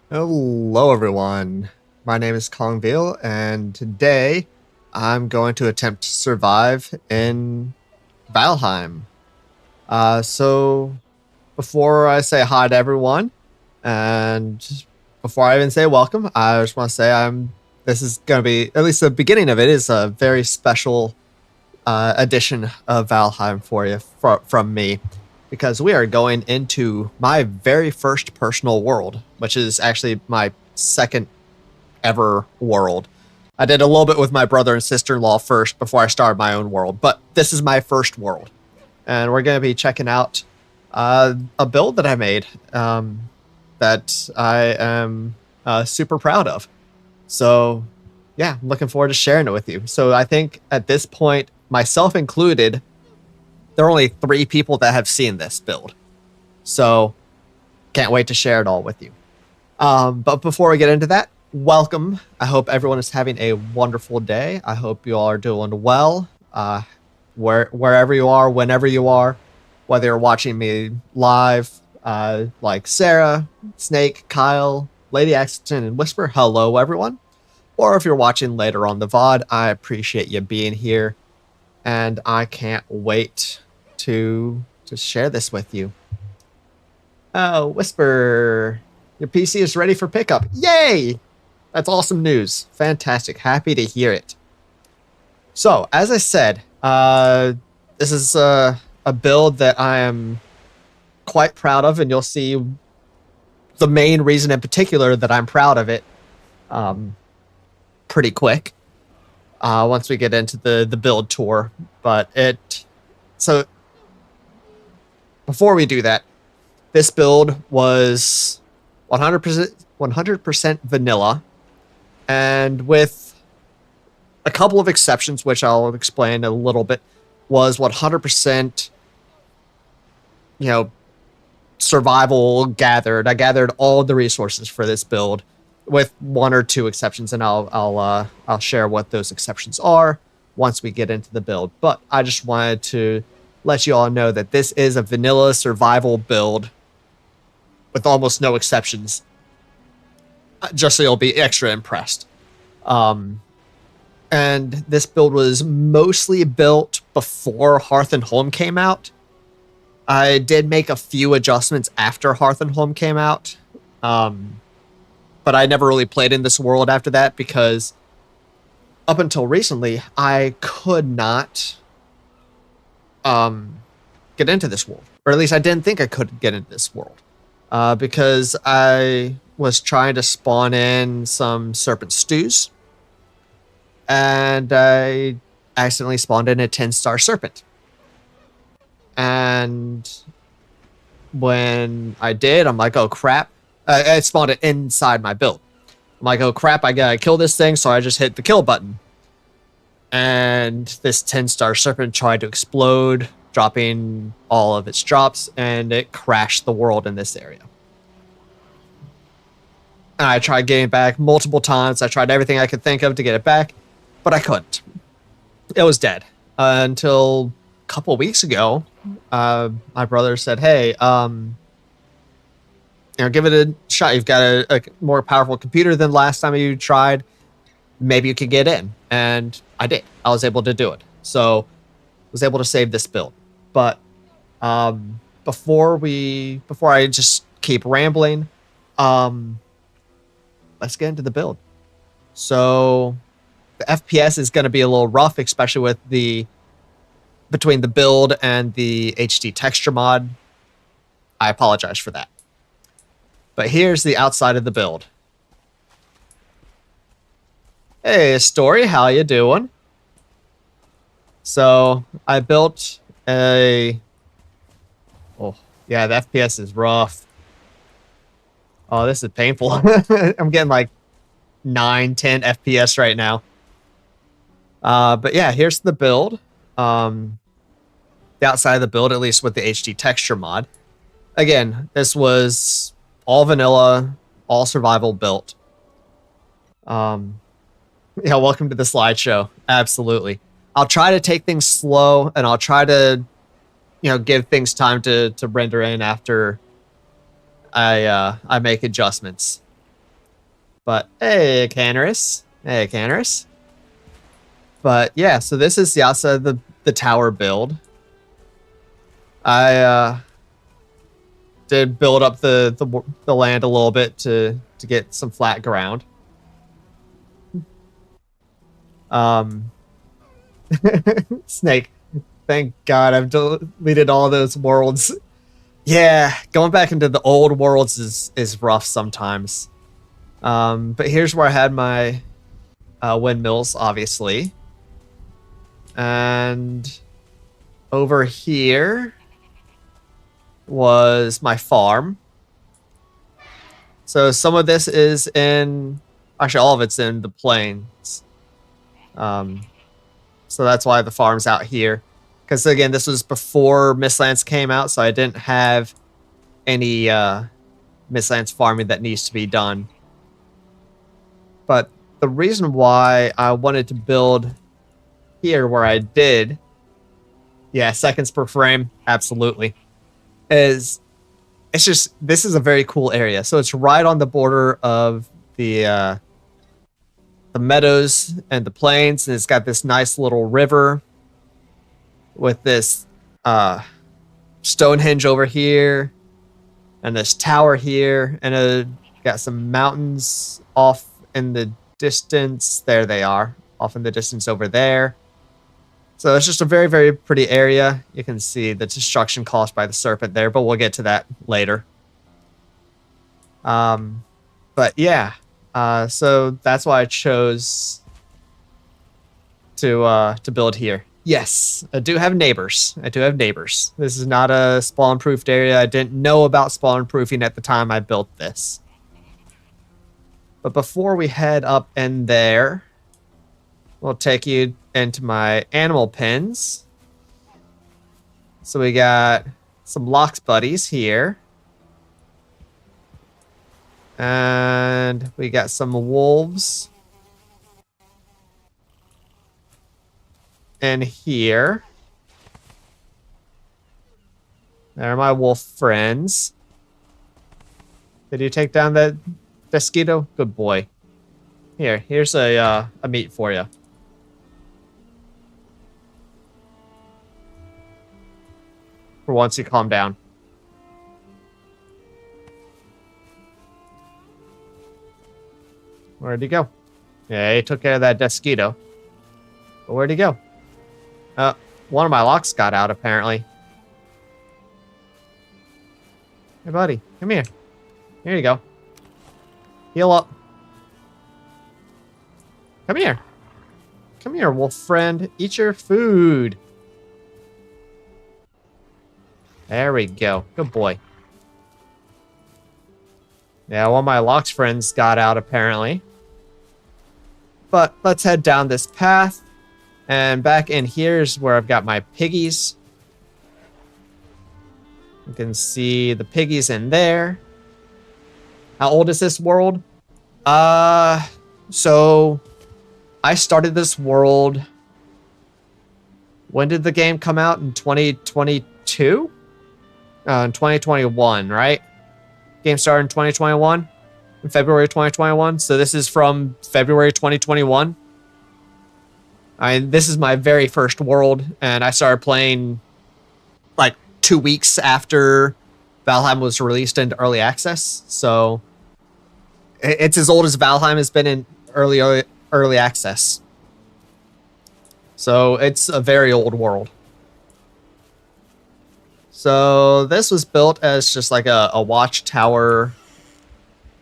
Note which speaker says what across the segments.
Speaker 1: Hello, everyone. My name is Kongveal, and today I'm going to attempt to survive in Valheim. So before I say hi to everyone, and before I even say welcome, I just want to say This is going to be at least the beginning of it is a very special edition of Valheim for you from me, because we are going into my very first personal world, which is actually my second ever world. I did a little bit with my brother and sister-in-law first before I started my own world, but this is my first world, and we're going to be checking out a build that I made that I am super proud of. So, yeah, I'm looking forward to sharing it with you. So I think at this point, myself included, there are only 3 people that have seen this build. So, can't wait to share it all with you. But before we get into that, welcome. I hope everyone is having a wonderful day. I hope you all are doing well, wherever you are, whenever you are, whether you're watching me live, like Sarah, Snake, Kyle, Lady Accident, and Whisper. Hello, everyone. Or if you're watching later on the VOD, I appreciate you being here, and I can't wait to share this with you. Oh, Whisper, your PC is ready for pickup. Yay! That's awesome news. Fantastic. Happy to hear it. So, as I said, this is a build that I am quite proud of, and you'll see the main reason in particular that I'm proud of it pretty quick once we get into the build tour. So before we do that, this build was 100% vanilla, and with a couple of exceptions, which I'll explain a little bit, was 100%, survival gathered. I gathered all the resources for this build, with 1 or 2 exceptions, and I'll share what those exceptions are once we get into the build. But I just wanted to let you all know that this is a vanilla survival build with almost no exceptions, just so you'll be extra impressed. And this build was mostly built before Hearth and Home came out. I did make a few adjustments after Hearth and Home came out, but I never really played in this world after that, because up until recently, I could not get into this world. Or at least I didn't think I could get into this world, because I was trying to spawn in some serpent stews, and I accidentally spawned in a 10-star serpent. And when I did, I'm like, oh crap. I spawned it inside my build. I'm like, oh crap, I gotta kill this thing, so I just hit the kill button. And this 10-star serpent tried to explode, dropping all of its drops, and it crashed the world in this area. And I tried getting it back multiple times. I tried everything I could think of to get it back, but I couldn't. It was dead. Until a couple of weeks ago, my brother said, hey, give it a shot. You've got a more powerful computer than last time you tried. Maybe you could get in. And I did. I was able to do it. So I was able to save this build. But before I just keep rambling, let's get into the build. So the FPS is going to be a little rough, especially with between the build and the HD texture mod. I apologize for that. But here's the outside of the build. Hey, Story, how you doing? So I built oh yeah, the FPS is rough. Oh, this is painful. I'm getting like 9, 10 FPS right now. But yeah, here's the build. The outside of the build, at least with the HD texture mod. Again, this was all vanilla, all survival built. Yeah, welcome to the slideshow. Absolutely. I'll try to take things slow, and I'll try to, give things time to render in after I make adjustments. But hey, Canaris. Hey, Canaris. But yeah, so this is the outside of the tower build. I did build up the land a little bit to get some flat ground. Snake. Thank God I've deleted all those worlds. Yeah, going back into the old worlds is rough sometimes. But here's where I had my windmills, obviously. And over here was my farm. So some of this is in... Actually, all of it's in the plains. So that's why the farm's out here. Because, again, this was before Mistlands came out, so I didn't have any Mistlands farming that needs to be done. But the reason why I wanted to build here where I did, yeah, seconds per frame, absolutely, is it's just, this is a very cool area. So it's right on the border of the meadows and the plains, and it's got this nice little river with this Stonehenge over here and this tower here, and got some mountains off in the distance. There they are, off in the distance over there. So it's just a very, very pretty area. You can see the destruction caused by the serpent there, but we'll get to that later. But yeah, so that's why I chose to build here. Yes, I do have neighbors. This is not a spawn-proofed area. I didn't know about spawn-proofing at the time I built this. But before we head up in there, we'll take you into my animal pens. So we got some Lox buddies here. And we got some wolves in here. There are my wolf friends. Did you take down that mosquito? Good boy. Here's a meat for you. For once you calm down. Where'd he go? Yeah, he took care of that mosquito. But where'd he go? One of my Lox got out, apparently. Hey, buddy. Come here. Here you go. Heal up. Come here. Come here, wolf friend. Eat your food. There we go. Good boy. Yeah, one of my Lox friends got out, apparently. But let's head down this path. And back in here is where I've got my piggies. You can see the piggies in there. How old is this world? So I started this world. When did the game come out? In 2022? In 2021, right? Game started in 2021? In February 2021? So this is from February 2021. This is my very first world, and I started playing like 2 weeks after Valheim was released into early access. So it's as old as Valheim has been in early access. So it's a very old world. So this was built as just like a watchtower,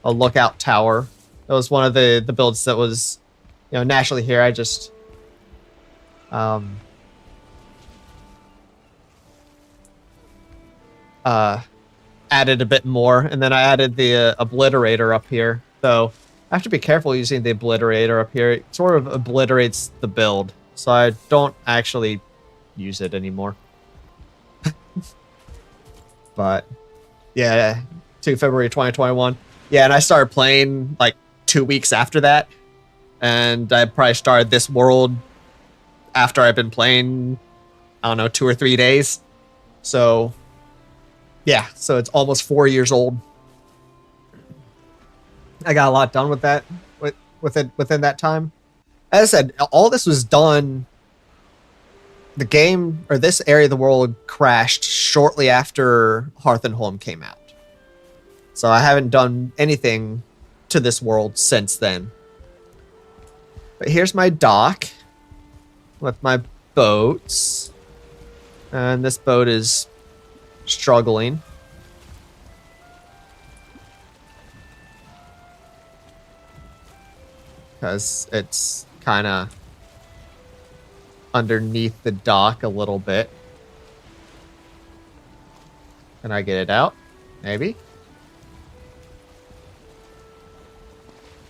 Speaker 1: a lookout tower. That was one of the builds that was, naturally here. I just added a bit more, and then I added the obliterator up here. So I have to be careful using the obliterator up here. It sort of obliterates the build, so I don't actually use it anymore. But yeah, to February 2021. Yeah, and I started playing like 2 weeks after that, and I probably started this world after I've been playing, I don't know, 2 or 3 days. So yeah, so it's almost 4 years old. I got a lot done with that within that time. As I said, all this was done. The game, or this area of the world, crashed shortly after Hearth and Home came out. So I haven't done anything to this world since then. But here's my dock with my boats. And this boat is struggling. Because it's kind of underneath the dock a little bit. Can I get it out? Maybe.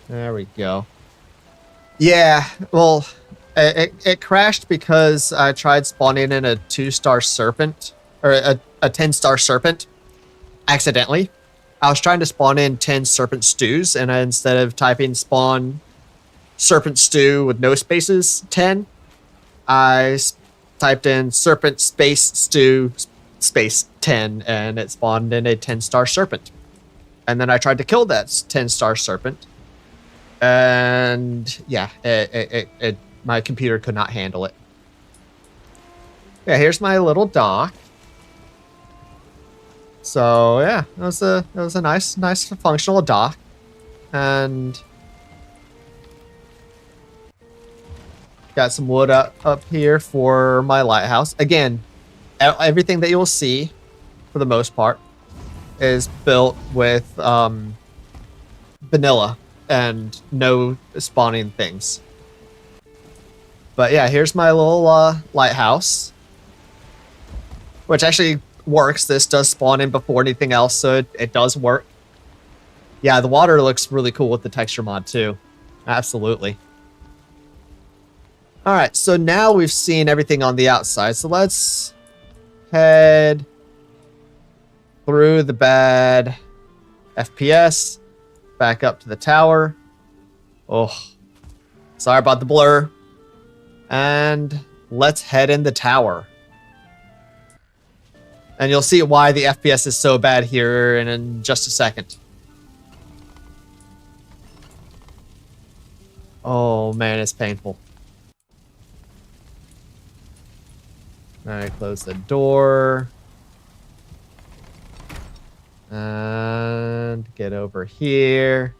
Speaker 1: There we go. Yeah, well, it crashed because I tried spawning in a 2-star serpent, or a 10-star serpent, accidentally. I was trying to spawn in 10 serpent stews, and instead of typing spawn serpent stew with no spaces 10, I typed in serpent space stew space 10, and it spawned in a 10-star serpent. And then I tried to kill that 10-star serpent, and yeah, my computer could not handle it. Yeah, here's my little dock. So yeah, it was a nice functional dock, and got some wood up here for my lighthouse. Again, everything that you'll see, for the most part, is built with vanilla and no spawning things. But yeah, here's my little lighthouse, which actually works. This does spawn in before anything else, so it does work. Yeah, the water looks really cool with the texture mod too. Absolutely. All right, so now we've seen everything on the outside. So let's head through the bad FPS, back up to the tower. Oh, sorry about the blur. And let's head in the tower. And you'll see why the FPS is so bad here in just a second. Oh man, it's painful. All right, close the door. And get over here.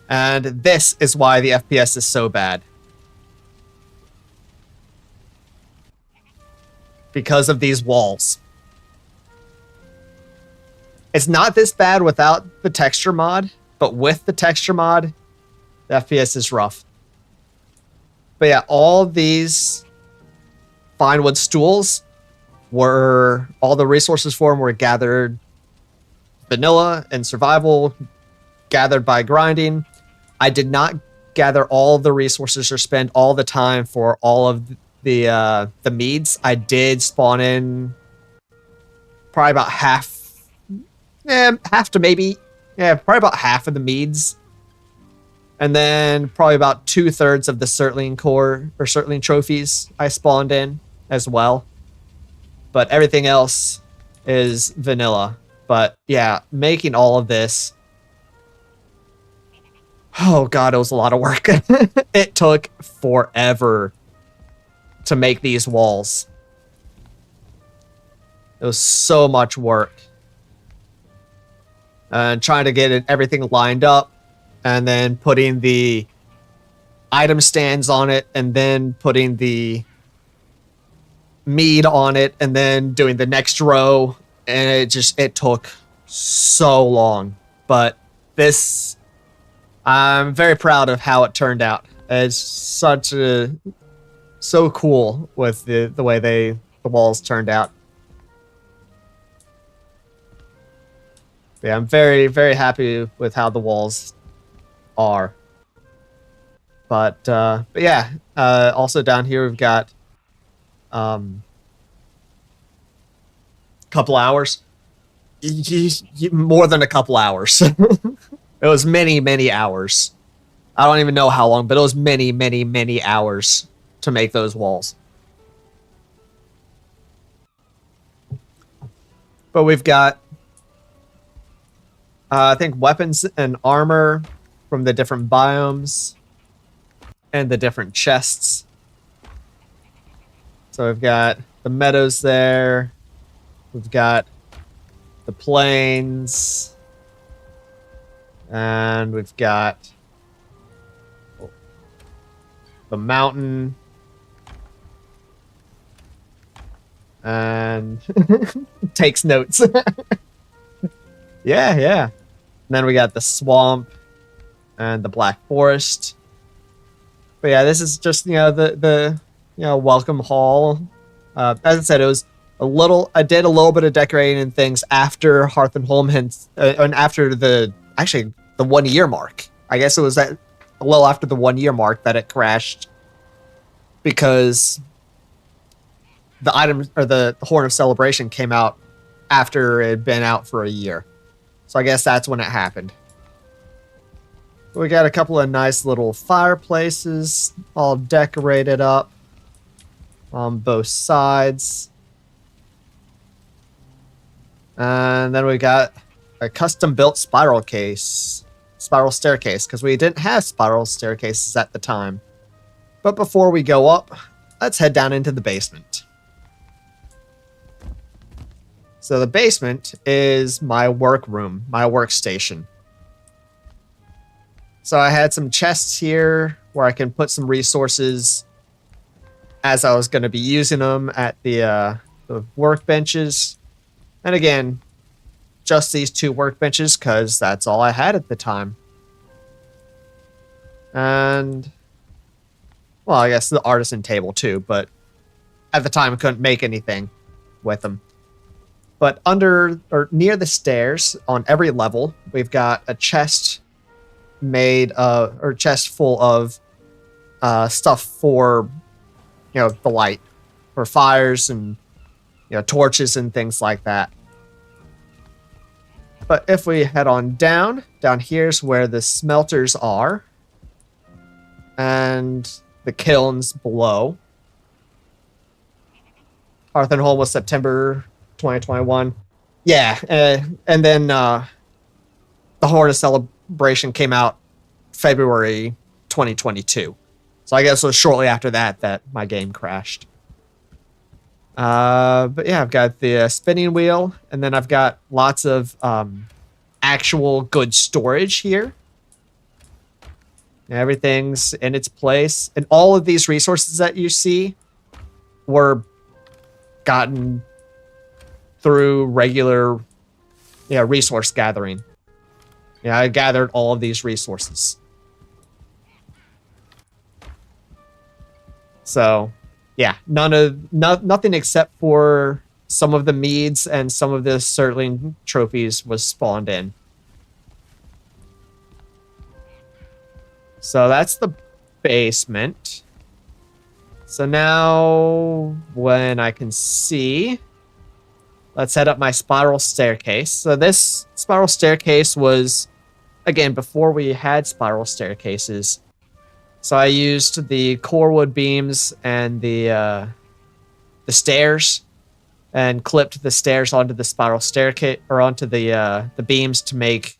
Speaker 1: And this is why the FPS is so bad. Because of these walls. It's not this bad without the texture mod, but with the texture mod, the FPS is rough. But yeah, all these fine wood stools were, all the resources for them were gathered vanilla and survival, gathered by grinding. I did not gather all the resources or spend all the time for all of the meads. I did spawn in probably about half to maybe, probably about half of the meads. And then probably about 2/3 of the Surtling core or Surtling trophies I spawned in as well. But everything else is vanilla. But yeah, making all of this, oh god, it was a lot of work. It took forever to make these walls. It was so much work. And trying to get everything lined up, and then putting the item stands on it, and then putting the mead on it, and then doing the next row. And it took so long. But this, I'm very proud of how it turned out. It's so cool with the way the walls turned out. Yeah, I'm very, very happy with how the walls are. But yeah, also down here we've got couple hours. More than a couple hours. It was many hours. I don't even know how long, but it was many hours to make those walls. But we've got, I think, weapons and armor from the different biomes and the different chests. So we've got the meadows there. We've got the plains. And we've got the mountain. And takes notes. Yeah. And then we got the swamp and the black forest. But yeah, this is just, the welcome hall. As I said, it was I did a little bit of decorating and things after Hearth and Home, and after the 1 year mark. I guess it was a little after the 1 year mark that it crashed, because the item, or the Horn of Celebration, came out after it had been out for a year. So I guess that's when it happened. We got a couple of nice little fireplaces all decorated up on both sides. And then we got a custom built spiral staircase, because we didn't have spiral staircases at the time. But before we go up, let's head down into the basement. So the basement is my workroom, my workstation. So I had some chests here where I can put some resources as I was going to be using them at the workbenches. And again, just these 2 workbenches, because that's all I had at the time. And, well, I guess the artisan table too, but at the time I couldn't make anything with them. But under, or near the stairs on every level, we've got a chest chest full of stuff for, the light, for fires and, torches and things like that. But if we head on down here's where the smelters are, and the kilns below. Hearth and Home was September 2021. Yeah, and then the Horn of Celebration came out February 2022. So I guess it was shortly after that my game crashed. But yeah, I've got the spinning wheel, and then I've got lots of actual good storage here. Everything's in its place, and all of these resources that you see were gotten through regular resource gathering. I gathered all of these resources. So yeah, nothing except for some of the meads and some of the Surtling trophies was spawned in. So that's the basement. So now, when I can see, let's head up my spiral staircase. So this spiral staircase was, again, before we had spiral staircases. So I used the core wood beams and the stairs, and clipped the stairs onto the spiral staircase, or onto the beams, to make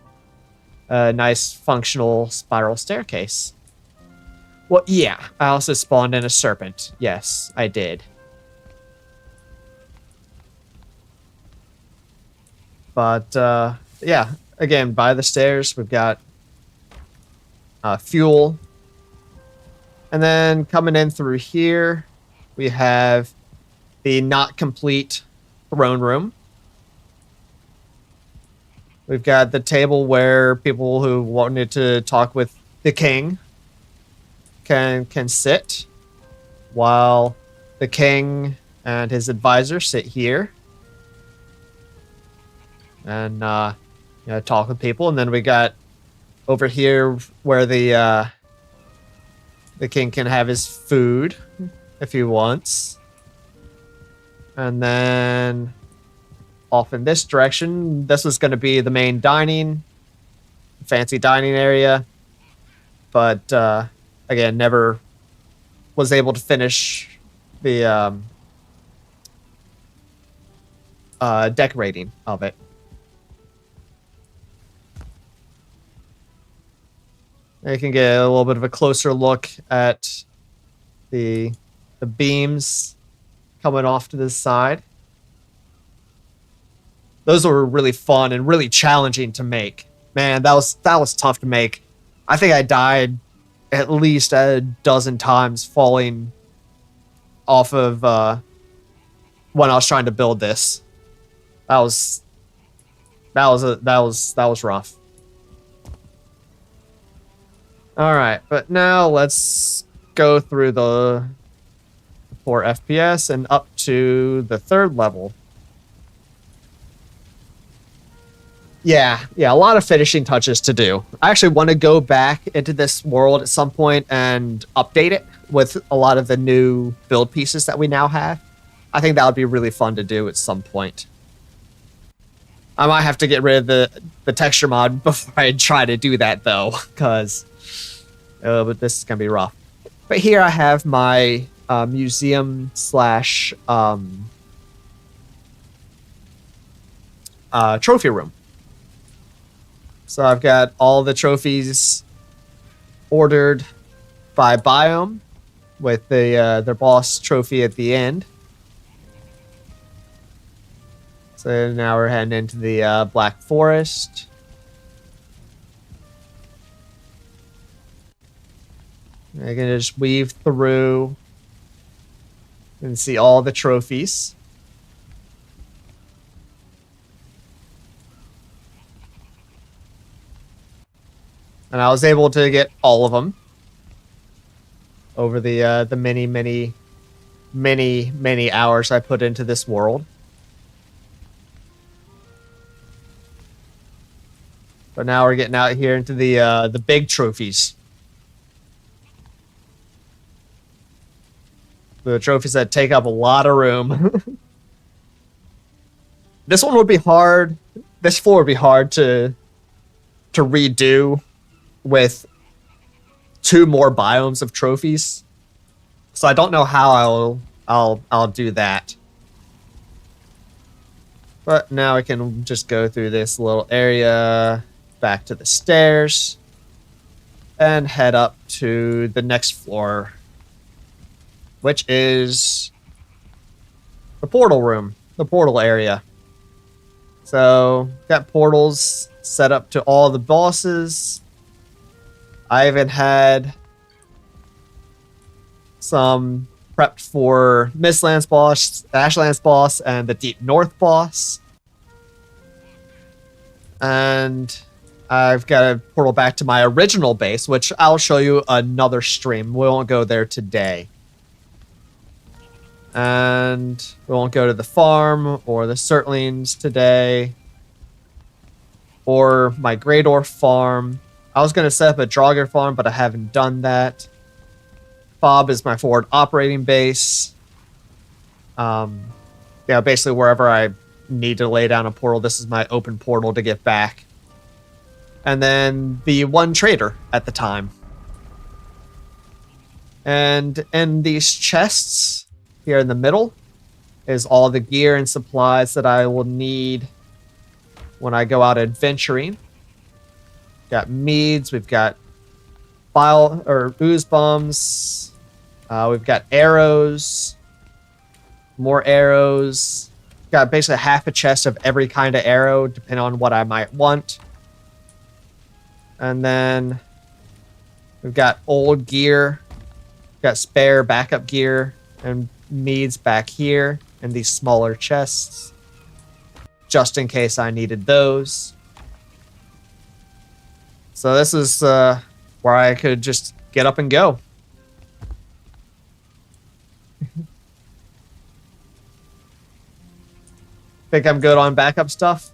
Speaker 1: a nice functional spiral staircase. Well, yeah, I also spawned in a serpent. Yes, I did. But yeah, again, by the stairs, we've got fuel. And then coming in through here, we have the not complete throne room. We've got the table where people who wanted to talk with the king can sit, while the king and his advisor sit here and talk with people. And then we got over here where the king can have his food if he wants. And then off in this direction, this was going to be the main fancy dining area. But again, never was able to finish the decorating of it. You can get a little bit of a closer look at the beams coming off to this side. Those were really fun and really challenging to make. Man, that was tough to make. I think I died at least a dozen times falling off of when I was trying to build this. That was rough. All right, but now let's go through the 4 FPS and up to the 3rd level. Yeah, a lot of finishing touches to do. I actually want to go back into this world at some point and update it with a lot of the new build pieces that we now have. I think that would be really fun to do at some point. I might have to get rid of the texture mod before I try to do that, though, because but this is going to be rough. But here I have my museum slash trophy room. So I've got all the trophies ordered by biome with their boss trophy at the end. So now we're heading into the Black Forest. I can just weave through and see all the trophies. And I was able to get all of them over the many hours I put into this world. But now we're getting out here into the big trophies. The trophies that take up a lot of room. This one would be hard. This floor would be hard to redo with 2 more biomes of trophies. So I don't know how I'll do that. But now I can just go through this little area back to the stairs and head up to the next floor, which is the portal room, the portal area. So got portals set up to all the bosses. I even had some prepped for Mistlands boss, Ashlands boss, and the Deep North boss. And I've got a portal back to my original base, which I'll show you another stream. We won't go there today. And we won't go to the farm or the Surtlings today. Or my Greydorf farm. I was going to set up a Draugr farm, but I haven't done that. Fob is my forward operating base. Basically wherever I need to lay down a portal, this is my open portal to get back. And then the one trader at the time. And in these chests here in the middle is all the gear and supplies that I will need when I go out adventuring. Got meads, we've got ooze bombs, we've got arrows, more arrows. Got basically half a chest of every kind of arrow, depending on what I might want. And then we've got old gear, got spare backup gear, and meads back here in these smaller chests, just in case I needed those. So this is where I could just get up and go. Think I'm good on backup stuff?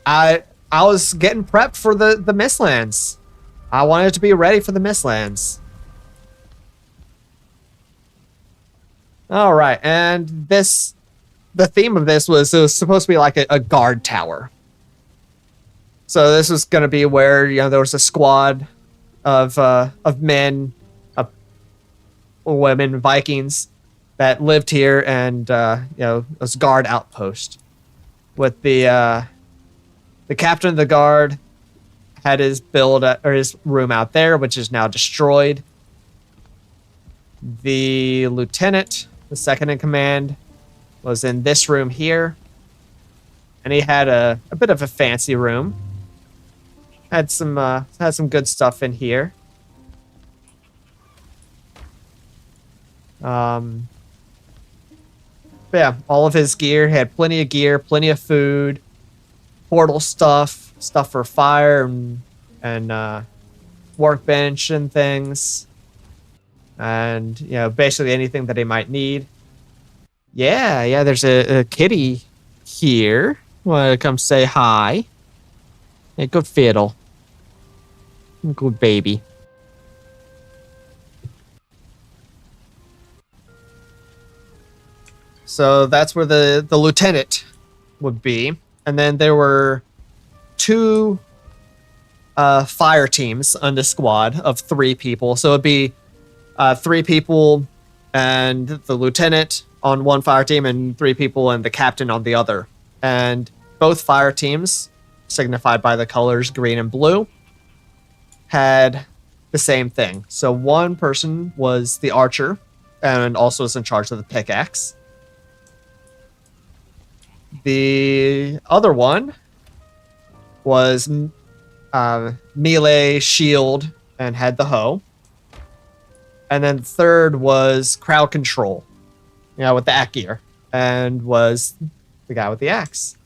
Speaker 1: I was getting prepped for the Mistlands. I wanted to be ready for the Mistlands. All right, and the theme of this was, it was supposed to be like a guard tower. So this was going to be where, there was a squad of men, women, Vikings that lived here and was guard outpost. With the captain of the guard had his his room out there, which is now destroyed. The lieutenant, the second in command, was in this room here, and he had a bit of a fancy room. Had some good stuff in here. But yeah, all of his gear. He had plenty of gear, plenty of food, portal stuff for fire and workbench and things. And, basically anything that he might need. Yeah, there's a kitty here. Want to come say hi? Hey, good fiddle. Good baby. So that's where the lieutenant would be. And then there were 2 fire teams on the squad of 3 people. So it'd be 3 people and the lieutenant on one fire team and 3 people and the captain on the other. And both fire teams, signified by the colors green and blue, had the same thing. So one person was the archer and also was in charge of the pickaxe. The other one was melee shield and had the hoe. And then third was crowd control, with the axe gear, and was the guy with the axe.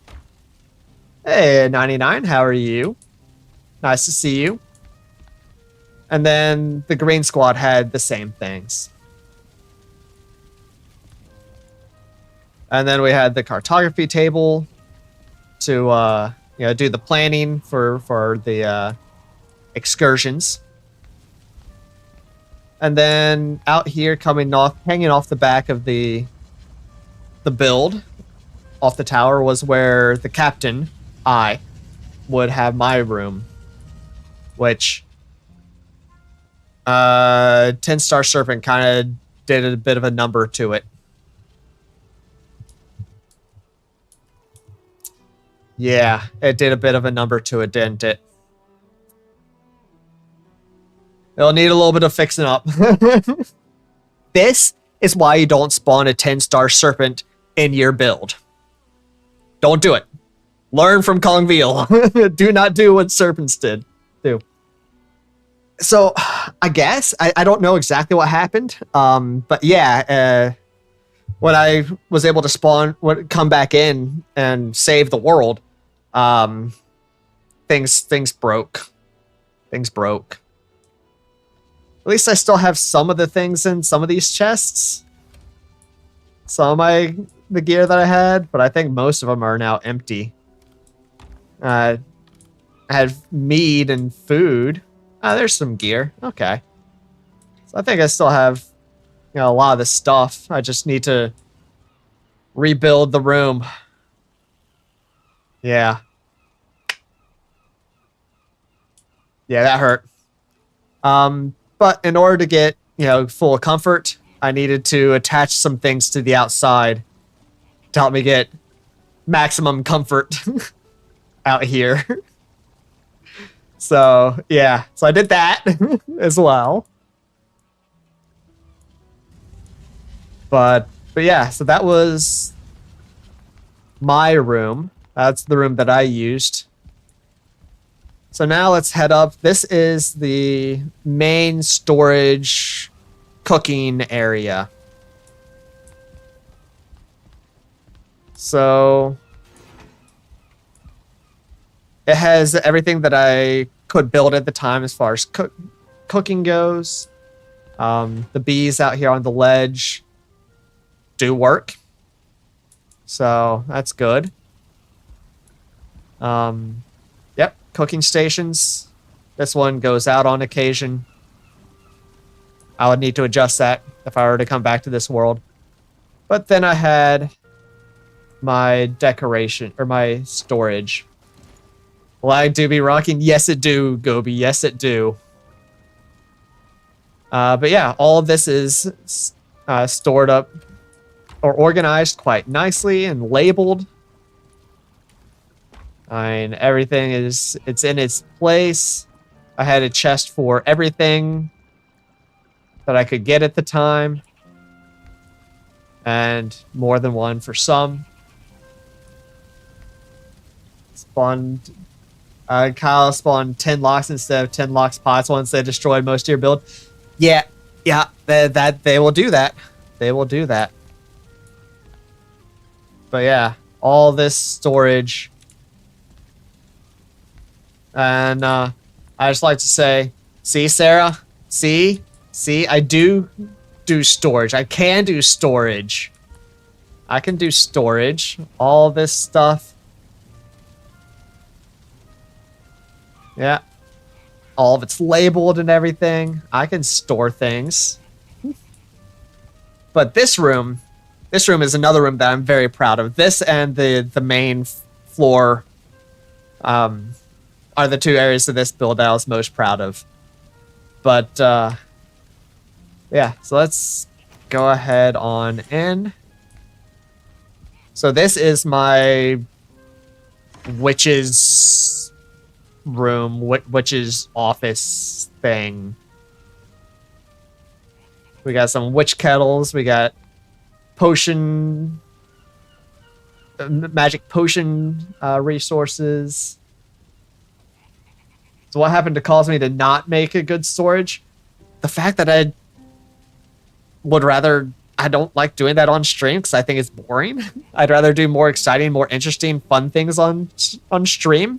Speaker 1: Hey, 99, how are you? Nice to see you. And then the green squad had the same things. And then we had the cartography table to do the planning for the excursions. And then out here, hanging off the back of the build, off the tower, was where the captain, I, would have my room, which 10-star serpent kind of did a bit of a number to it. Yeah, it did a bit of a number to it, didn't it? It'll need a little bit of fixing up. This is why you don't spawn a 10-star serpent in your build. Don't do it. Learn from Kongveal. Do not do what serpents do. So, I guess, I don't know exactly what happened. But yeah, when I was able to come back in and save the world, things broke. Things broke. At least I still have some of the things in some of these chests. Some of the gear that I had, but I think most of them are now empty. I had mead and food. There's some gear. Okay. So I think I still have, a lot of the stuff. I just need to rebuild the room. Yeah. Yeah, that hurt. But in order to get, full comfort, I needed to attach some things to the outside to help me get maximum comfort out here. So, yeah. So I did that as well. But yeah, so that was my room. That's the room that I used. So now let's head up. This is the main storage cooking area. So it has everything that I could build at the time as far as cooking goes. The bees out here on the ledge do work. So that's good. Yep, cooking stations. This one goes out on occasion. I would need to adjust that if I were to come back to this world. But then I had my decoration, or my storage. Lag do be rocking? Yes, it do, Gobi. Yes, it do. But yeah, all of this is stored up or organized quite nicely and labeled. I mean, everything it's in its place. I had a chest for everything that I could get at the time. And more than one for some. Spawned... Kyle spawned 10 locks instead of 10 locks pots once they destroyed most of your build. Yeah, they will do that. They will do that. But yeah, all this storage. And I just like to say, see, Sarah? See, I do storage. I can do storage. I can do storage. All this stuff. Yeah. All of it's labeled and everything. I can store things. But this room is another room that I'm very proud of. This and the main floor are the two areas of this build that I was most proud of. But yeah, so let's go ahead on in. So this is my witch's room, witch's office thing. We got some witch kettles. We got potion, magic potion resources. So what happened to cause me to not make a good storage? The fact that I don't like doing that on stream because I think it's boring. I'd rather do more exciting, more interesting, fun things on stream.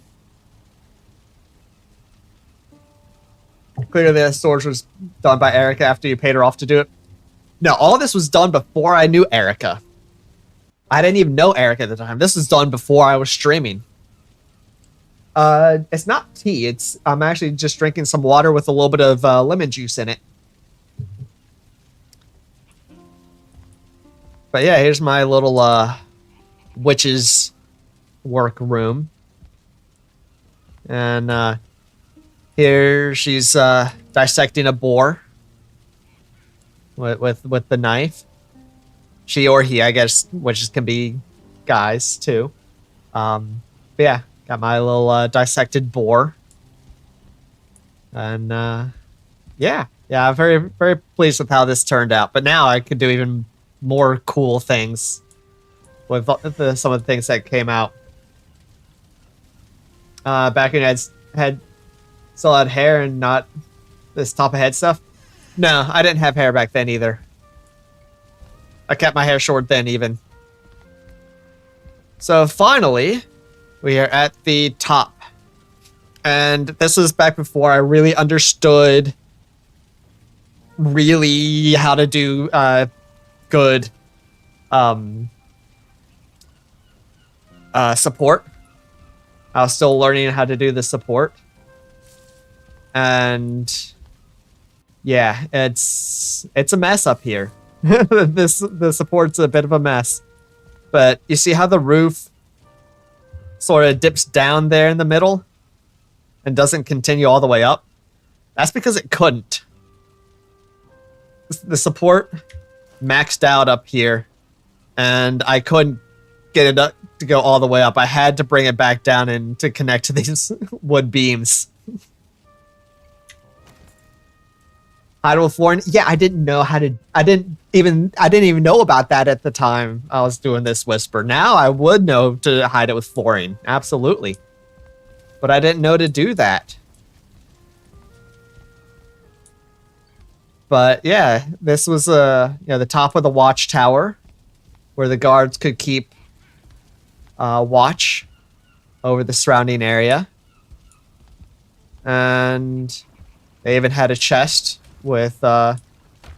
Speaker 1: Clearly the storage was done by Erica after you paid her off to do it. No, all this was done before I knew Erica. I didn't even know Erica at the time. This was done before I was streaming. It's not tea. I'm actually just drinking some water with a little bit of lemon juice in it. But yeah, here's my little witch's workroom. And here she's dissecting a boar with the knife. She or he, I guess, witches can be guys too. But yeah, got my little dissected boar. And yeah, I'm very, very pleased with how this turned out. But now I could do even more cool things with some of the things that came out. Back when I still had hair and not this top of head stuff. No, I didn't have hair back then either. I kept my hair short then even. So finally, we are at the top. And this was back before I really understood really how to do good support. I was still learning how to do the support. And yeah, it's a mess up here. The support's a bit of a mess. But you see how the roof sort of dips down there in the middle and doesn't continue all the way up? That's because it couldn't. The support maxed out up here, and I couldn't get it up to go all the way up. I had to bring it back down and to connect to these wood beams. Hide with flooring. Yeah, I didn't know how to. I didn't even know about that at the time I was doing this whisper. Now I would know to hide it with flooring. Absolutely. But I didn't know to do that. But yeah, this was the top of the watchtower where the guards could keep watch over the surrounding area. And they even had a chest with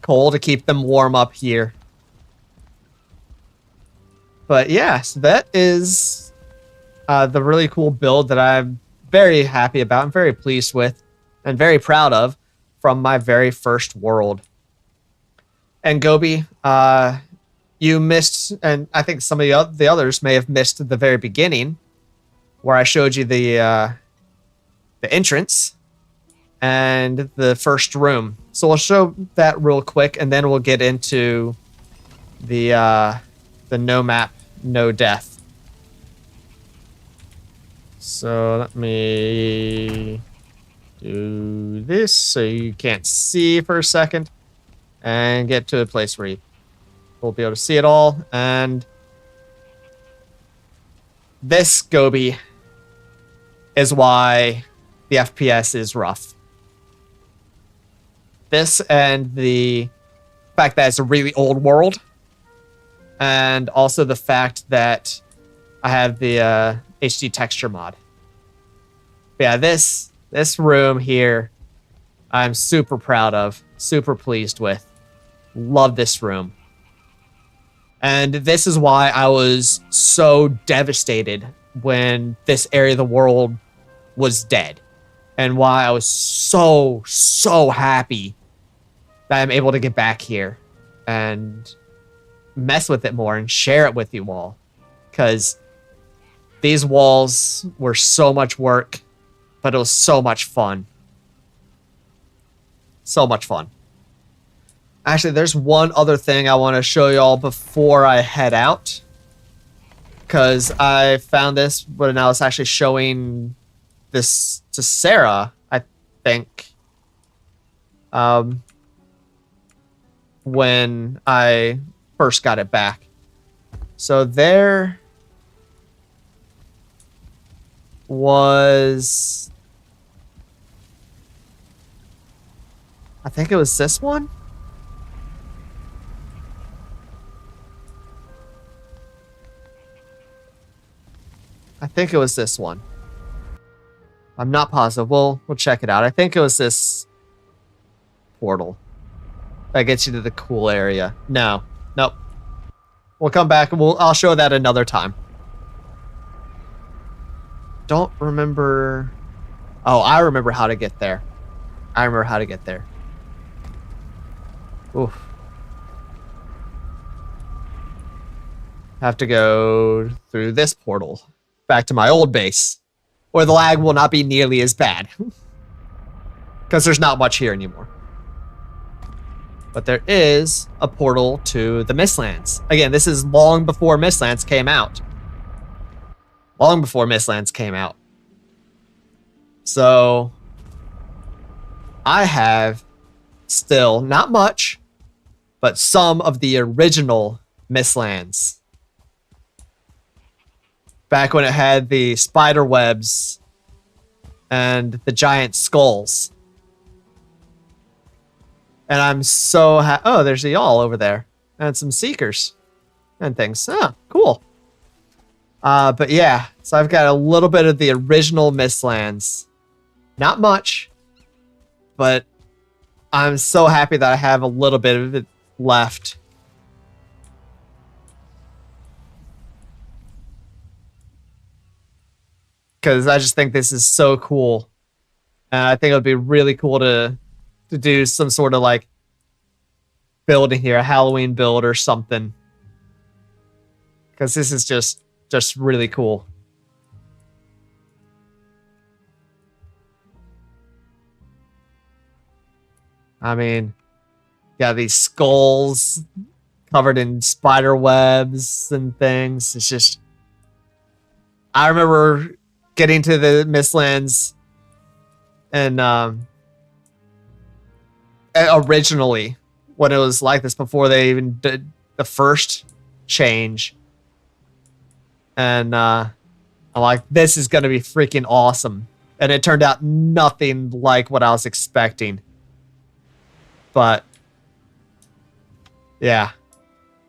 Speaker 1: coal to keep them warm up here. But yeah, so that is the really cool build that I'm very happy about and very pleased with and very proud of from my very first world. And Gobi, you missed, and I think some of the others may have missed the very beginning where I showed you the entrance and the first room. So I'll show that real quick, and then we'll get into the the no map, no death. So let me do this so you can't see for a second and get to a place where you will be able to see it all. And this Gobi is why the FPS is rough. This and the fact that it's a really old world, and also the fact that I have the HD texture mod. But yeah, this room here, I'm super proud of, super pleased with. Love this room. And this is why I was so devastated when this area of the world was dead. And why I was so happy that I'm able to get back here and mess with it more and share it with you all. Because these walls were so much work, but it was so much fun. So much fun. Actually, there's one other thing I want to show y'all before I head out. Because I found this when I was actually showing this to Sarah, I think. When I first got it back. So there was... I think it was this one? I think it was this one. I'm not positive. We'll check it out. I think it was this portal that gets you to the cool area. No. Nope. We'll come back and I'll show that another time. Don't remember. Oh, I remember how to get there. I remember how to get there. Oof. Have to go through this portal back to my old base, where the lag will not be nearly as bad. Because there's not much here anymore. But there is a portal to the Mistlands. Again, this is long before Mistlands came out. Long before Mistlands came out. So I have still, not much, but some of the original Mistlands. Back when it had the spider webs and the giant skulls. And I'm so happy. Oh, there's a y'all over there. And some seekers and things. Oh, cool. But yeah, so I've got a little bit of the original Mistlands. Not much, but I'm so happy that I have a little bit of it left. Because I just think this is so cool. And I think it would be really cool to do some sort of like build in here, a Halloween build or something. Because this is just really cool. I mean, yeah, these skulls covered in spider webs and things. It's just, I remember getting to the Mistlands and originally when it was like this before they even did the first change. And I'm like, this is going to be freaking awesome. And it turned out nothing like what I was expecting. But yeah.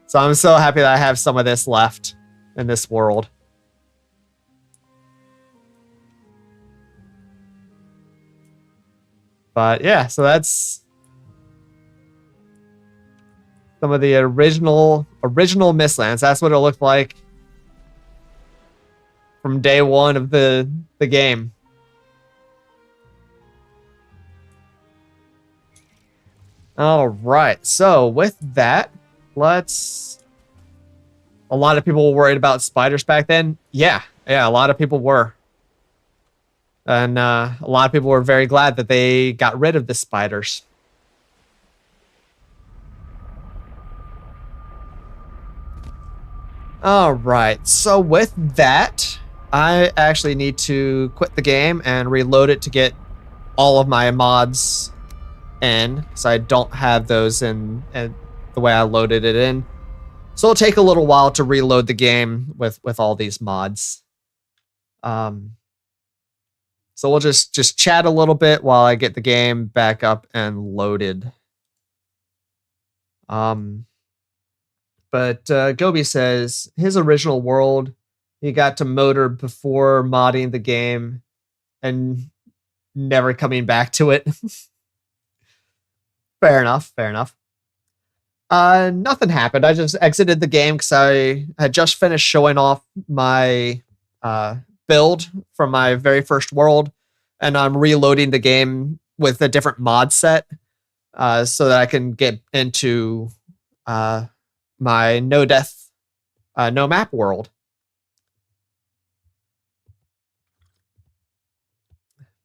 Speaker 1: So I'm so happy that I have some of this left in this world. But yeah, so that's some of the original Mistlands. That's what it looked like from day one of the game. All right, so with that, a lot of people were worried about spiders back then. Yeah, a lot of people were. And a lot of people were very glad that they got rid of the spiders. All right, so with that, I actually need to quit the game and reload it to get all of my mods in, because I don't have those in the way I loaded it in. So it'll take a little while to reload the game with all these mods. So we'll just chat a little bit while I get the game back up and loaded. But Gobi says his original world, he got to motor before modding the game and never coming back to it. Fair enough. Fair enough. Nothing happened. I just exited the game because I had just finished showing off my build from my very first world, and I'm reloading the game with a different mod set so that I can get into my no death, no map world.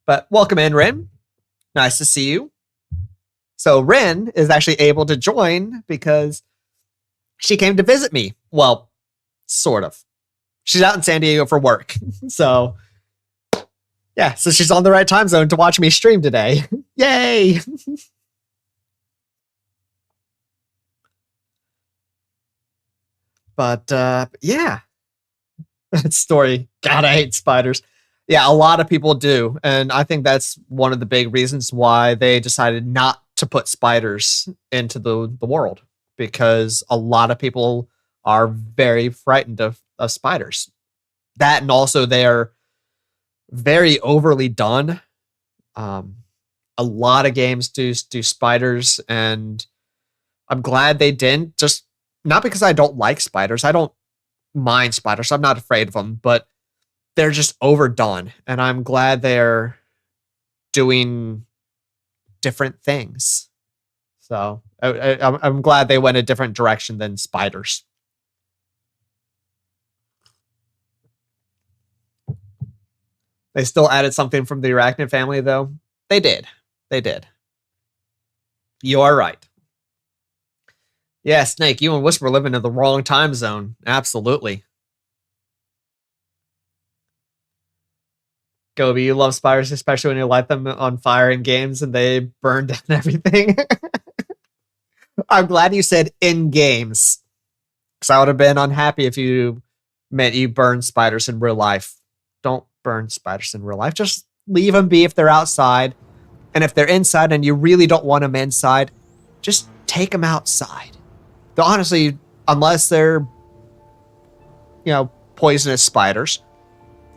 Speaker 1: But welcome in, Rin. Nice to see you. So Rin is actually able to join because she came to visit me. Well, sort of. She's out in San Diego for work. So, yeah, so she's on the right time zone to watch me stream today. Yay! But, yeah. That story. God, I hate spiders. Yeah, a lot of people do. And I think that's one of the big reasons why they decided not to put spiders into the world, because a lot of people are very frightened of spiders. That, and also they're very overly done. A lot of games do spiders, and I'm glad they didn't. Just not because I don't like spiders. I don't mind spiders. I'm not afraid of them, but they're just overdone, and I'm glad they're doing different things. So I'm glad they went a different direction than spiders. They still added something from the arachnid family, though. They did. They did. You are right. Yeah, Snake, you and Whisper live in the wrong time zone. Absolutely. Gobi, you love spiders, especially when you light them on fire in games and they burn down everything. I'm glad you said in games, because I would have been unhappy if you meant you burn spiders in real life. Don't burn spiders in real life. Just leave them be if they're outside. And if they're inside and you really don't want them inside, just take them outside. Though honestly, unless they're, poisonous spiders,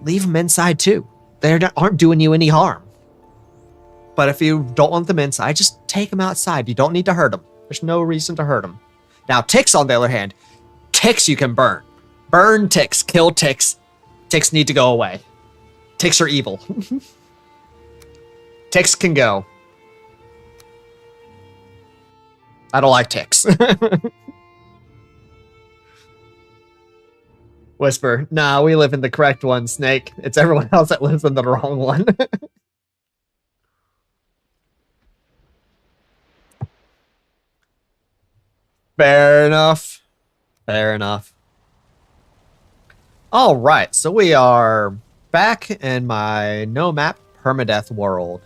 Speaker 1: leave them inside too. They aren't doing you any harm. But if you don't want them inside, just take them outside. You don't need to hurt them. There's no reason to hurt them. Now, ticks, on the other hand, ticks you can burn. Burn ticks. Kill ticks. Ticks need to go away. Ticks are evil. Ticks can go. I don't like ticks. Whisper, nah, we live in the correct one, Snake. It's everyone else that lives in the wrong one. Fair enough. Fair enough. All right, so we are back in my no map permadeath world.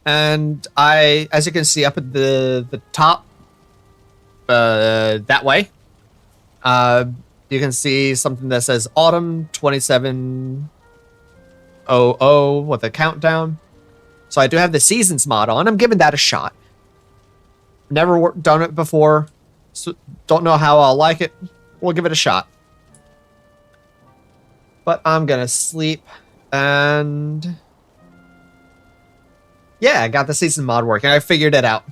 Speaker 1: And as you can see up at the top, that way, you can see something that says Autumn 2700 with a countdown. So I do have the Seasons mod on. I'm giving that a shot. Never done it before, so don't know how I'll like it. We'll give it a shot. But I'm gonna sleep, and yeah, I got the season mod working. I figured it out.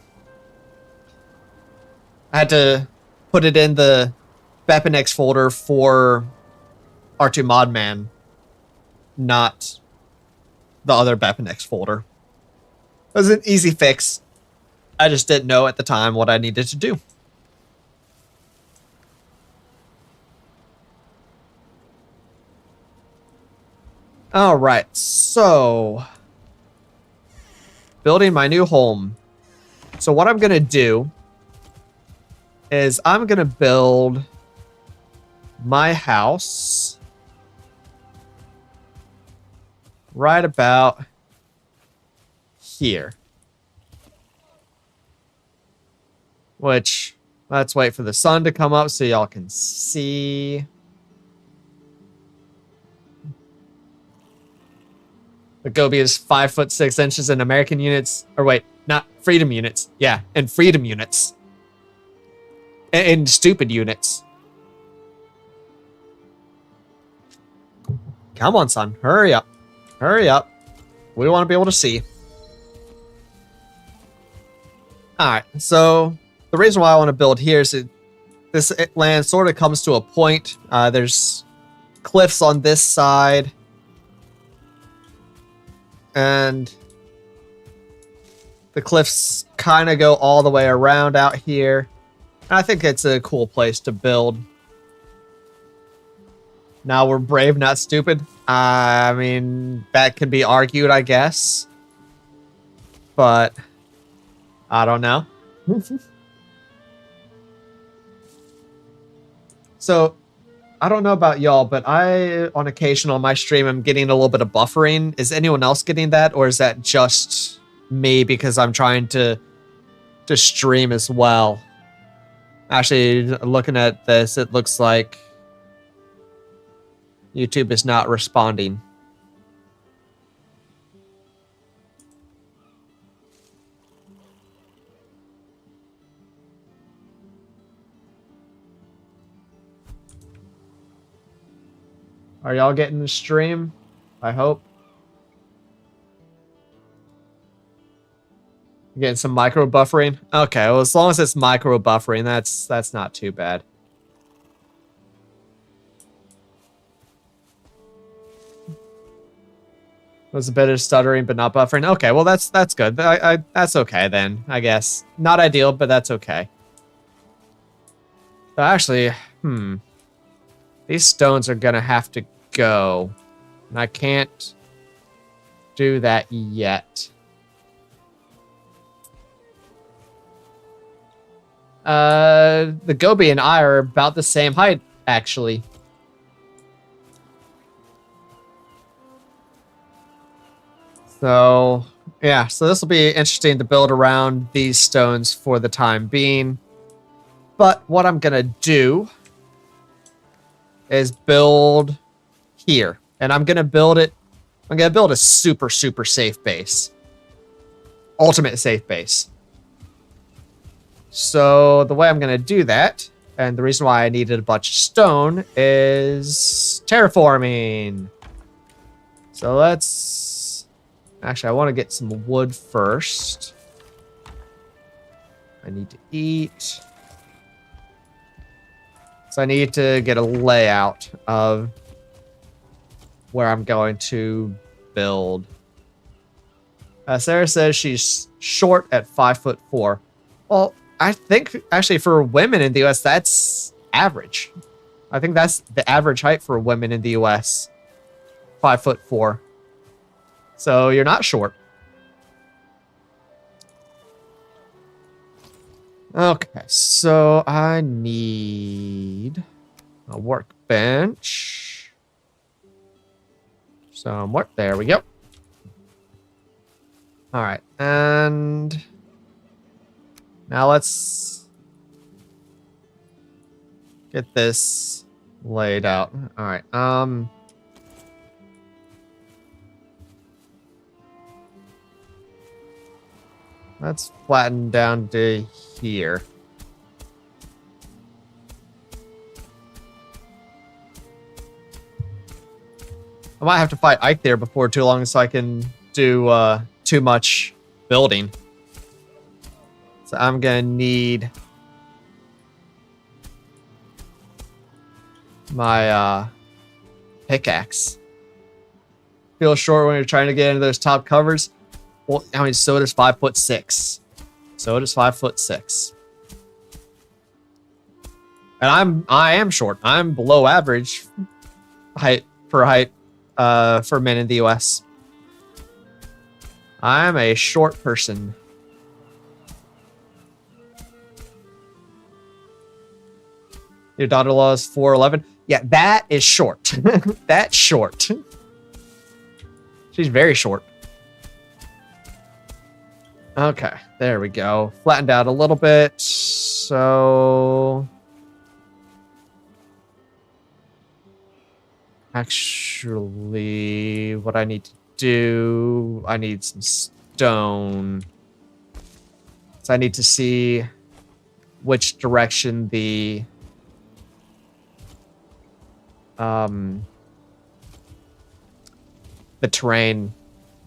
Speaker 1: I had to put it in the Bepinex folder for R2 Modman, not the other Bepinex folder. It was an easy fix. I just didn't know at the time what I needed to do. All right, so building my new home. So what I'm gonna do is I'm going to build my house right about here. Which, let's wait for the sun to come up so y'all can see. The Gobi is 5'6" in American units. Or wait, not freedom units. Yeah, in freedom units. In stupid units. Come on, son. Hurry up. Hurry up. We want to be able to see. Alright, so the reason why I want to build here is this land sort of comes to a point. There's cliffs on this side. And the cliffs kind of go all the way around out here. And I think it's a cool place to build. Now we're brave, not stupid. I mean, that can be argued, I guess. But I don't know. So, I don't know about y'all, but I, on occasion on my stream, I'm getting a little bit of buffering. Is anyone else getting that? Or is that just me because I'm trying to stream as well? Actually, looking at this, it looks like YouTube is not responding. Are y'all getting the stream? I hope. Getting some micro buffering? Okay, well, as long as it's micro buffering, that's not too bad. Was a bit of stuttering, but not buffering. Okay, well, that's good. That's okay then, I guess. Not ideal, but that's okay. So actually, these stones are gonna have to go. And I can't do that yet. The Gobi and I are about the same height, actually. So, yeah, so this will be interesting to build around these stones for the time being. But what I'm going to do is build here. And I'm going to build it. I'm going to build a super, super safe base. Ultimate safe base. So the way I'm going to do that, and the reason why I needed a bunch of stone, is terraforming. So let's... Actually, I want to get some wood first. I need to eat. So I need to get a layout of where I'm going to build. Sarah says she's short at 5'4". Well, I think actually for women in the US, that's average. I think that's the average height for women in the US. 5'4". So you're not short. Okay, so I need a workbench. Some work. There we go. All right, and now let's get this laid out. All right. Let's flatten down to here. I might have to fight Ike there before too long so I can do too much building. So I'm gonna need my pickaxe. Feel short when you're trying to get into those top covers. Well, I mean, so does 5'6". So does 5'6". And I am short. I'm below average height for men in the US. I'm a short person. Your daughter-in-law is 4'11". Yeah, that is short. That's short. She's very short. Okay, there we go. Flattened out a little bit. So... Actually, what I need to do... I need some stone. So I need to see which direction the... the terrain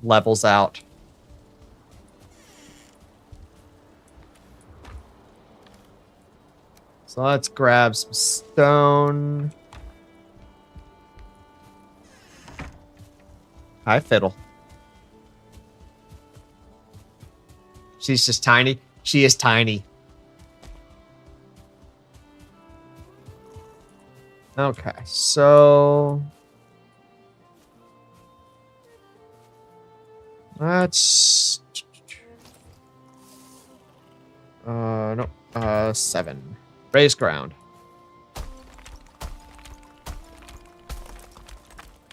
Speaker 1: levels out. So let's grab some stone. Hi, Fiddle. She's just tiny. She is tiny. Okay, so... Let's... no. 7. Raise ground.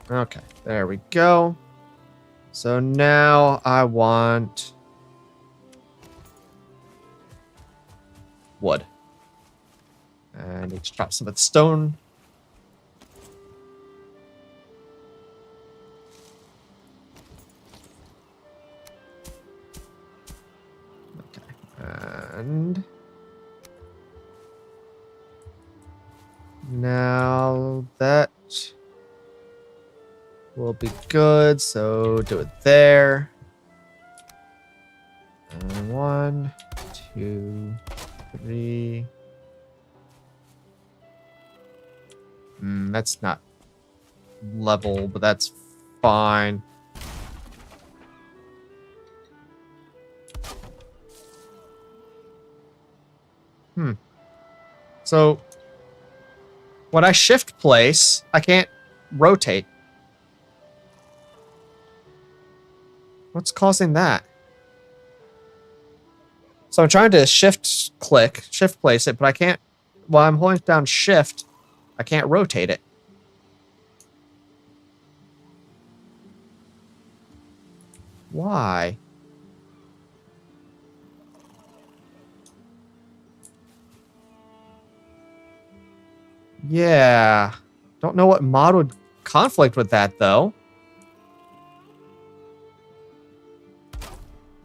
Speaker 1: Okay, there we go. So now I want... wood. I need to drop some of the stone. And now that will be good, so do it there. And 1, 2, 3. That's not level, but that's fine. So when I shift place, I can't rotate. What's causing that? So I'm trying to shift place it, but I can't, while I'm holding down shift, I can't rotate it. Why? Yeah. Don't know what mod would conflict with that, though.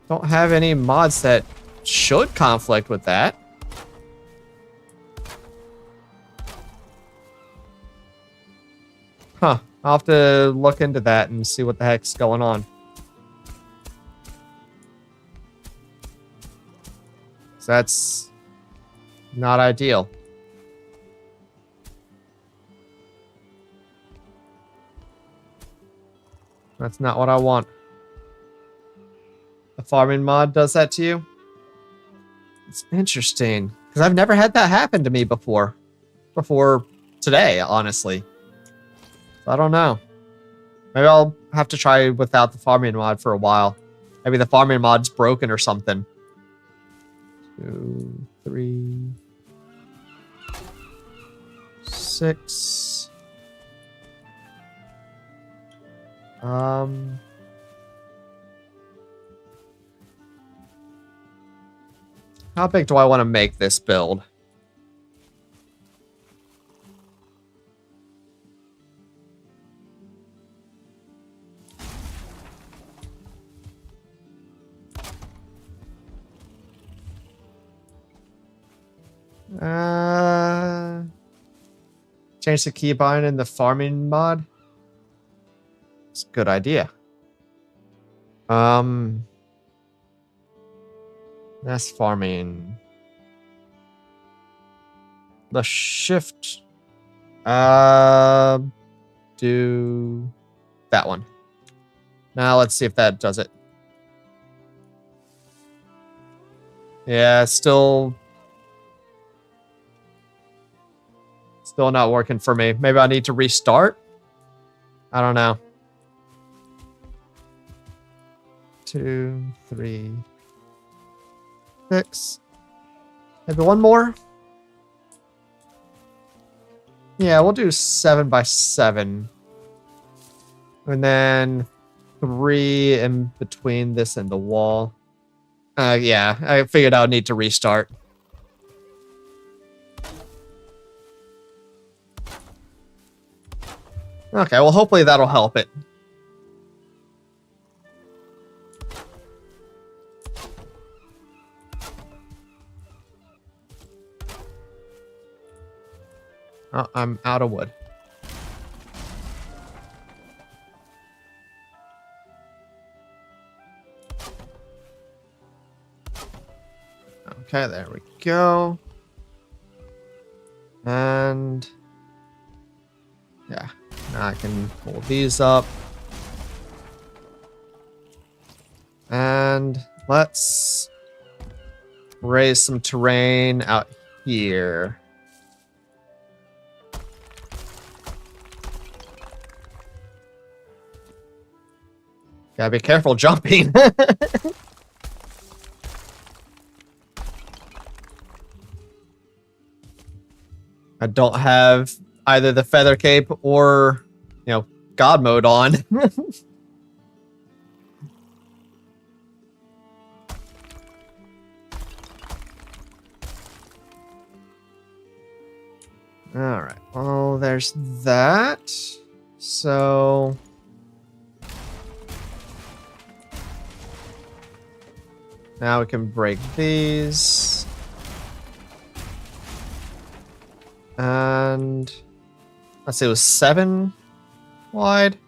Speaker 1: Don't have any mods that should conflict with that. Huh. I'll have to look into that and see what the heck's going on. So that's not ideal. That's not what I want. A farming mod does that to you? It's interesting. Because I've never had that happen to me before. Before today, honestly. I don't know. Maybe I'll have to try without the farming mod for a while. Maybe the farming mod's broken or something. 2, 3, 6. How big do I want to make this build? Change the keybind in the farming mod. It's a good idea. That's farming. The shift. Do that one. Now let's see if that does it. Yeah, still not working for me. Maybe I need to restart? I don't know. 2, 3, 6. Maybe one more? Yeah, we'll do 7 by 7. And then 3 in between this and the wall. Yeah, I figured I would need to restart. Okay, well, hopefully that'll help it. Oh, I'm out of wood. Okay, there we go. And yeah, now I can pull these up. And let's raise some terrain out here. Gotta be careful jumping. I don't have either the feather cape or, God mode on. Alright, well, there's that. So now we can break these. And let's see, it was 7 wide.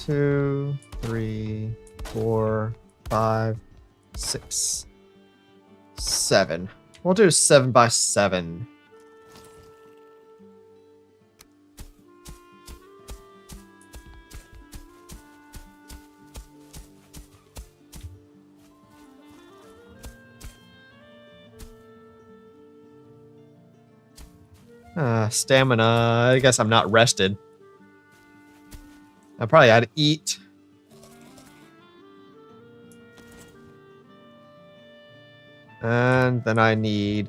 Speaker 1: 2, 3, 4, 5, 6, 7. We'll do 7 by 7. Stamina. I guess I'm not rested. I probably had to eat. And then I need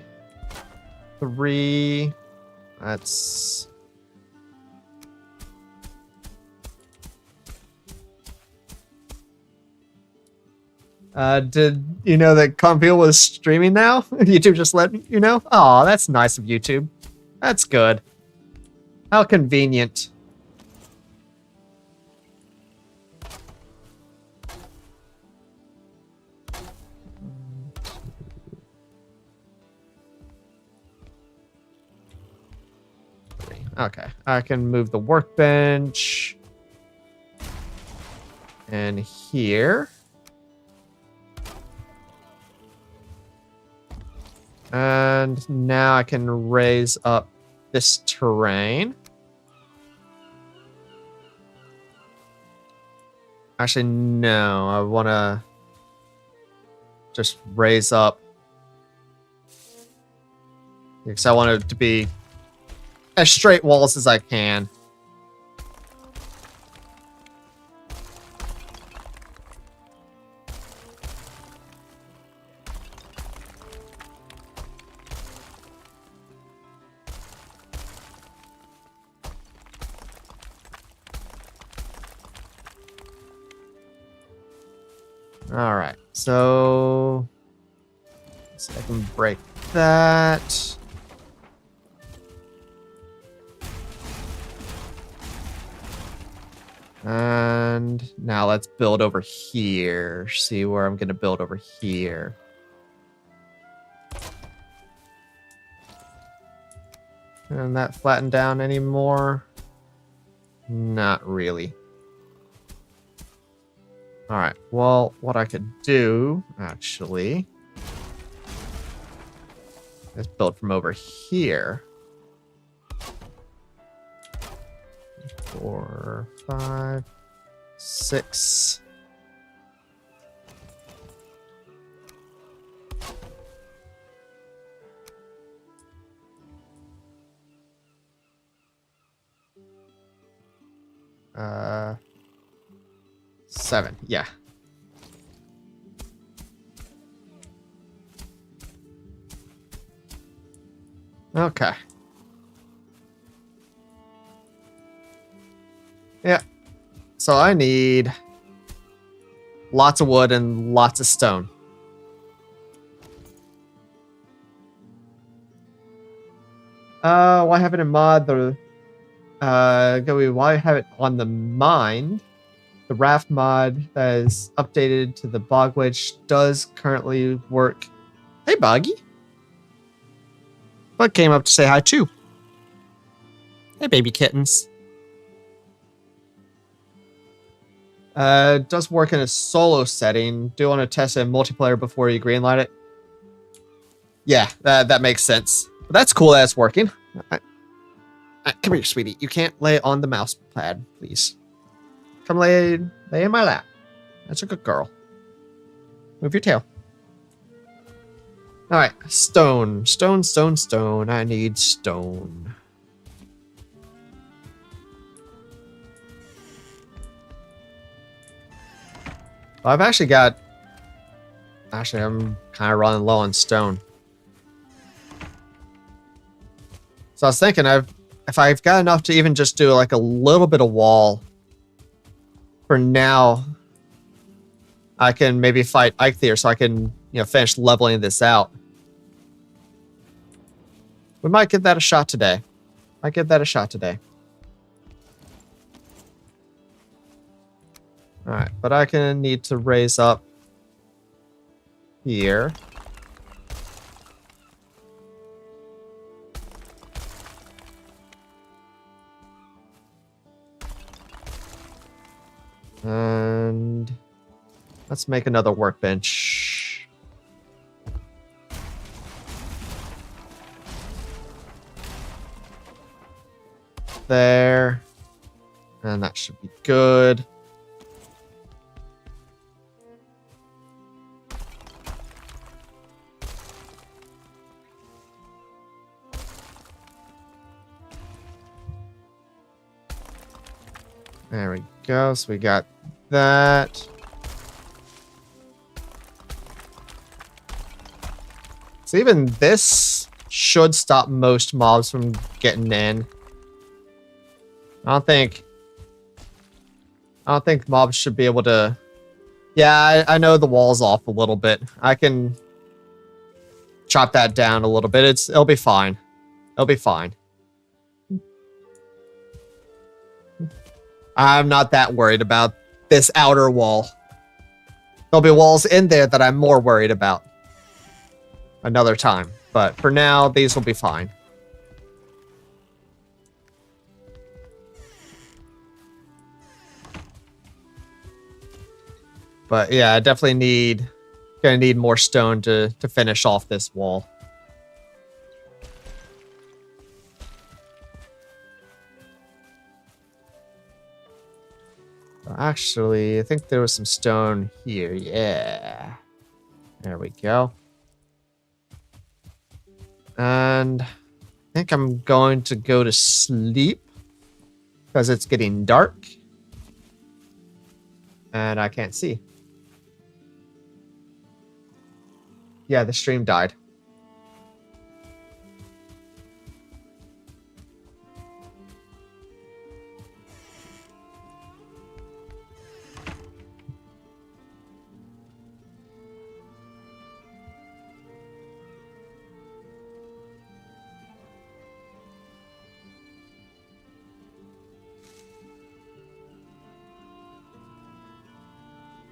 Speaker 1: 3. That's... did you know that Kongveal was streaming now? YouTube just let you know? Oh, that's nice of YouTube. That's good. How convenient. Okay, I can move the workbench and here. And now I can raise up this terrain. Actually, no, I want to just raise up because I want it to be as straight walls as I can. All right, so I can break that. And now let's build over here. See where I'm going to build over here. And that flattened down anymore? Not really. All right, well, what I could do, actually, is build from over here. 4, 5, 6. Uh, 7, yeah. Okay. Yeah. So I need lots of wood and lots of stone. Why have it in mod? Why have it on the mind? The raft mod that is updated to the bog witch does currently work. Hey, Boggy. Bug came up to say hi too. Hey, baby kittens. It does work in a solo setting. Do you want to test it in multiplayer before you greenlight it? Yeah, that makes sense. But that's cool that it's working. Come here, sweetie. You can't lay on the mouse pad, please. Come lay in my lap. That's a good girl. Move your tail. All right, stone. Stone, stone, stone. I need stone. Well, I've actually got... Actually, I'm kind of running low on stone. So I was thinking, if I've got enough to even just do like a little bit of wall for now, I can maybe fight Eikthyr so I can, finish leveling this out. We might give that a shot today. Alright, but I can need to raise up here. And let's make another workbench. There. And that should be good. There we go. So we got that. So even this should stop most mobs from getting in. I don't think mobs should be able to... Yeah, I know the wall's off a little bit. I can chop that down a little bit. It'll be fine. It'll be fine. I'm not that worried about this outer wall. There'll be walls in there that I'm more worried about another time. But for now, these will be fine. But yeah, I definitely gonna need more stone to finish off this wall. Actually, I think there was some stone here. Yeah. There we go. And I think I'm going to go to sleep because it's getting dark. And I can't see. Yeah, the stream died.